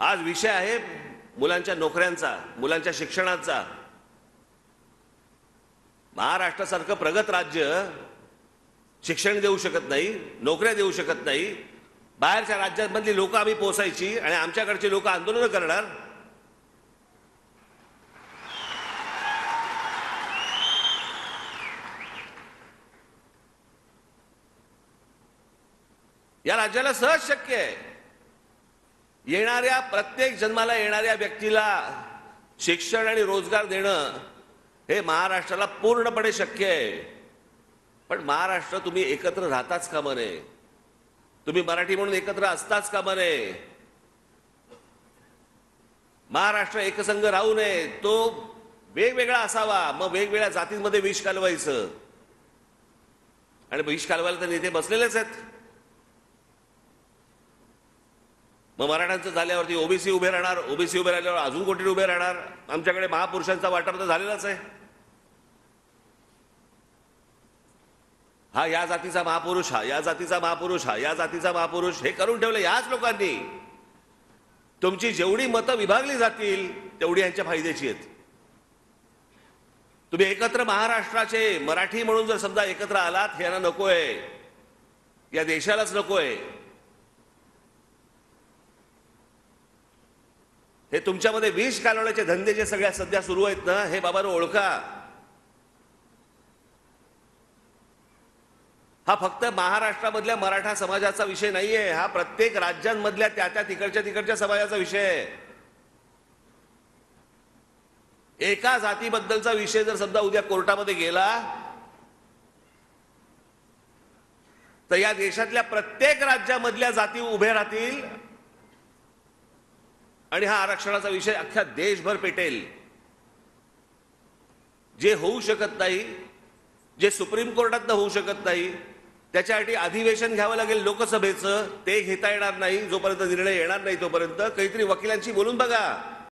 आज विषय आहे मुलांच्या नोकऱ्यांचा, मुलांच्या शिक्षणाचा। महाराष्ट्रासारखं प्रगत राज्य शिक्षण देऊ शकत नाही, नोकऱ्या देऊ शकत नाही। बाहेरच्या राज्यांमधली लोक आम्ही पोसायची आणि आमच्याकडचे लोक आंदोलन करणार। या राज्याला सहज शक्य आहे। येणाऱ्या प्रत्येक जन्माला येणाऱ्या व्यक्तीला शिक्षण आणि रोजगार देणं हे महाराष्ट्राला पूर्णपणे शक्य आहे। पण महाराष्ट्र तुम्ही एकत्र राहताच कामा नये, तुम्ही मराठी म्हणून एकत्र असताच कामा नये। महाराष्ट्र एकसंघ राहू नये, तो वेगवेगळा असावा। मग वेगवेगळ्या जातींमध्ये विष कालवायचं, आणि विष कालवायला तर नेते बसलेलेच आहेत। मग मराठ्यांचं झाल्यावरती ओबीसी उभे राहणार, ओबीसी उभे राहिल्यावर अजून कोटी उभे राहणार। आमच्याकडे महापुरुषांचा वाटा तर झालेलाच आहे। हा या जातीचा महापुरुष, हा या जातीचा महापुरुष, हा या जातीचा महापुरुष, हे करून ठेवलं याच लोकांनी। तुमची जेवढी मतं विभागली जातील तेवढी यांच्या फायद्याची आहेत। तुम्ही एकत्र महाराष्ट्राचे मराठी म्हणून जर समजा एकत्र आलात, हे यांना नकोय, या देशालाच नकोय। हे तुमच्यामध्ये विष कालवण्याचे धंदे जे सगळ्या सध्या सुरू आहेत ना, हे बाबांनो ओळखा। हा फक्त महाराष्ट्रामधल्या मराठा समाजाचा विषय नाहीये, हा प्रत्येक राज्यांमधल्या त्या तिकडच्या समाजाचा विषय आहे। एका जातीबद्दलचा विषय जर समजा उद्या कोर्टामध्ये गेला तर या देशातल्या प्रत्येक राज्यामधल्या जाती उभे राहतील आणि हा आरक्षणाचा विषय अख्ख्या देशभर पेटेल। जे होऊ शकत नाही, जे सुप्रीम कोर्टातनं होऊ शकत नाही, त्याच्यासाठी अधिवेशन घ्यावं लागेल लोकसभेचं, ते घेता येणार नाही जोपर्यंत निर्णय येणार नाही तोपर्यंत। काहीतरी वकिलांशी बोलून बघा।